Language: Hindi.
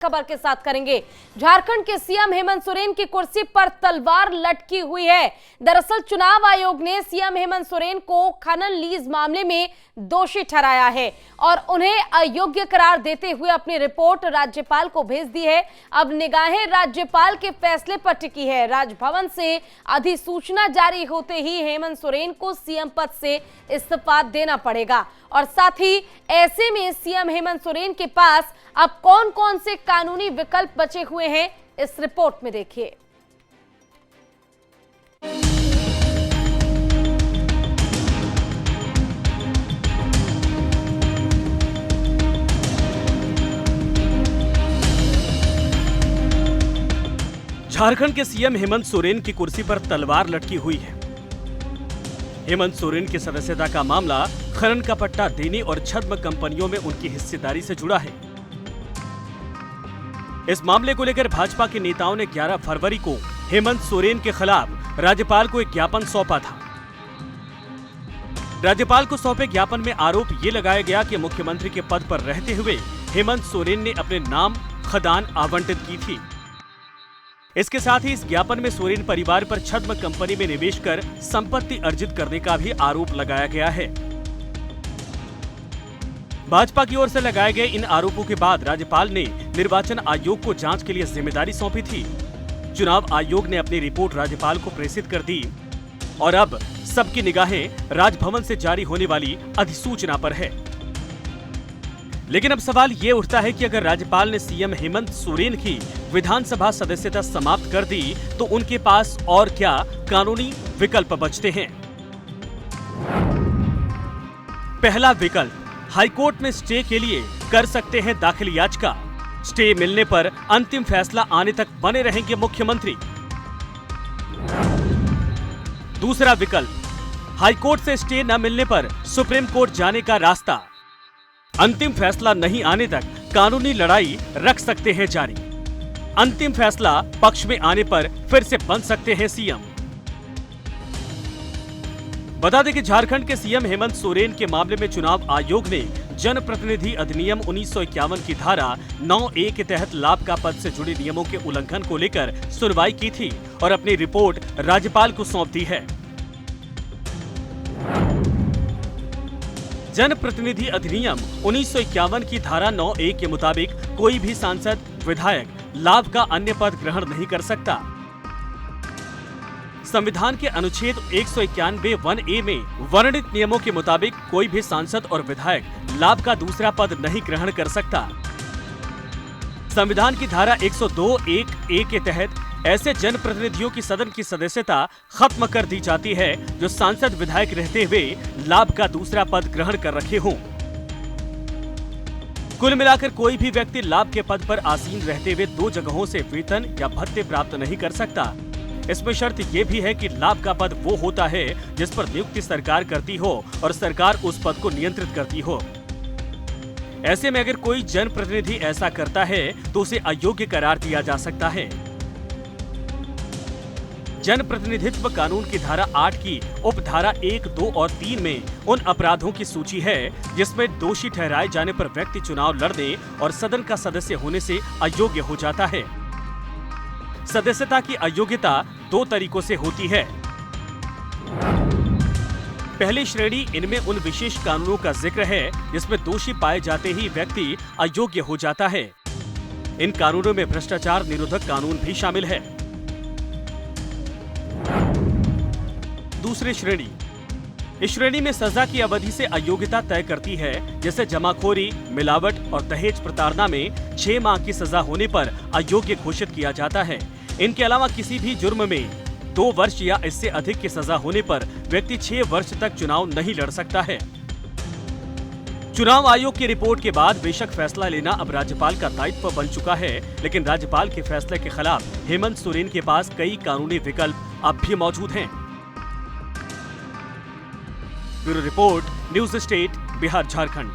खबर के साथ करेंगे। झारखंड के सीएम हेमंत सोरेन की कुर्सी पर तलवार लटकी हुई है। दरअसल चुनाव आयोग ने सीएम हेमंत सोरेन को खनन लीज मामले में दोषी ठहराया है और उन्हें अयोग्य करार देते हुए अपनी रिपोर्ट राज्यपाल को भेज दी है। अब निगाहें राज्यपाल के फैसले पर टिकी है। राजभवन से अधिसूचना जारी होते ही हेमंत सोरेन को सीएम पद से इस्तीफा देना पड़ेगा और साथ ही ऐसे में सीएम हेमंत सोरेन के पास अब कौन कौन से कानूनी विकल्प बचे हुए हैं, इस रिपोर्ट में देखिए। झारखंड के सीएम हेमंत सोरेन की कुर्सी पर तलवार लटकी हुई है। हेमंत सोरेन की सदस्यता का मामला खनन का पट्टा देने और छद्म कंपनियों में उनकी हिस्सेदारी से जुड़ा है। इस मामले को लेकर भाजपा के नेताओं ने 11 फरवरी को हेमंत सोरेन के खिलाफ राज्यपाल को एक ज्ञापन सौंपा था। राज्यपाल को सौंपे ज्ञापन में आरोप ये लगाया गया कि मुख्यमंत्री के पद पर रहते हुए हेमंत सोरेन ने अपने नाम खदान आवंटित की थी। इसके साथ ही इस ज्ञापन में सोरेन परिवार पर छद्म कंपनी में निवेश कर संपत्ति अर्जित करने का भी आरोप लगाया गया है। भाजपा की ओर से लगाए गए इन आरोपों के बाद राज्यपाल ने निर्वाचन आयोग को जांच के लिए जिम्मेदारी सौंपी थी। चुनाव आयोग ने अपनी रिपोर्ट राज्यपाल को प्रेषित कर दी और अब सबकी निगाहें राजभवन से जारी होने वाली अधिसूचना पर है। लेकिन अब सवाल ये उठता है कि अगर राज्यपाल ने सीएम हेमंत सोरेन की विधानसभा सदस्यता समाप्त कर दी तो उनके पास और क्या कानूनी विकल्प बचते हैं। पहला विकल्प, हाईकोर्ट में स्टे के लिए कर सकते हैं दाखिल याचिका। स्टे मिलने पर अंतिम फैसला आने तक बने रहेंगे मुख्यमंत्री। दूसरा विकल्प, हाईकोर्ट से स्टे न मिलने पर सुप्रीम कोर्ट जाने का रास्ता। अंतिम फैसला नहीं आने तक कानूनी लड़ाई रख सकते हैं जारी। अंतिम फैसला पक्ष में आने पर फिर से बन सकते हैं सीएम। बता दें कि झारखंड के सीएम हेमंत सोरेन के मामले में चुनाव आयोग ने जनप्रतिनिधि अधिनियम 1951 की धारा 9A के तहत लाभ का पद से जुड़े नियमों के उल्लंघन को लेकर सुनवाई की थी और अपनी रिपोर्ट राज्यपाल को सौंप दी है। जनप्रतिनिधि अधिनियम 1951 की धारा 9A के मुताबिक कोई भी सांसद, विधायक लाभ का अन्य पद ग्रहण नहीं कर सकता। संविधान के अनुच्छेद 191(1)A में वर्णित नियमों के मुताबिक कोई भी सांसद और विधायक लाभ का दूसरा पद नहीं ग्रहण कर सकता। संविधान की धारा 102(1)A के तहत ऐसे जनप्रतिनिधियों की सदन की सदस्यता खत्म कर दी जाती है जो सांसद, विधायक रहते हुए लाभ का दूसरा पद ग्रहण कर रखे हों। कुल मिलाकर कोई भी व्यक्ति लाभ के पद पर आसीन रहते हुए 2 जगहों से वेतन या भत्ते प्राप्त नहीं कर सकता। इसमें शर्त यह भी है कि लाभ का पद वो होता है जिस पर नियुक्ति सरकार करती हो और सरकार उस पद को नियंत्रित करती हो। ऐसे में अगर कोई जनप्रतिनिधि ऐसा करता है तो उसे अयोग्य करार दिया जा सकता है। जनप्रतिनिधित्व कानून की धारा 8 की उपधारा 1, 2 और 3 में उन अपराधों की सूची है जिसमें दोषी ठहराए जाने पर व्यक्ति चुनाव लड़ने और सदन का सदस्य होने से अयोग्य हो जाता है। सदस्यता की अयोग्यता 2 तरीकों से होती है। पहली श्रेणी, इनमें उन विशेष कानूनों का जिक्र है जिसमें दोषी पाए जाते ही व्यक्ति अयोग्य हो जाता है। इन कानूनों में भ्रष्टाचार निरोधक कानून भी शामिल है। दूसरी श्रेणी, इस श्रेणी में सजा की अवधि से अयोग्यता तय करती है, जैसे जमाखोरी, मिलावट और दहेज प्रताड़ना में 6 माह की सजा होने पर अयोग्य घोषित किया जाता है। इनके अलावा किसी भी जुर्म में 2 वर्ष या इससे अधिक की सजा होने पर व्यक्ति 6 वर्ष तक चुनाव नहीं लड़ सकता है। चुनाव आयोग की रिपोर्ट के बाद बेशक फैसला लेना अब राज्यपाल का दायित्व बन चुका है, लेकिन राज्यपाल के फैसले के खिलाफ हेमंत सोरेन के पास कई कानूनी विकल्प अब भी मौजूद हैं। Bureau report, news state, Bihar Jharkhand.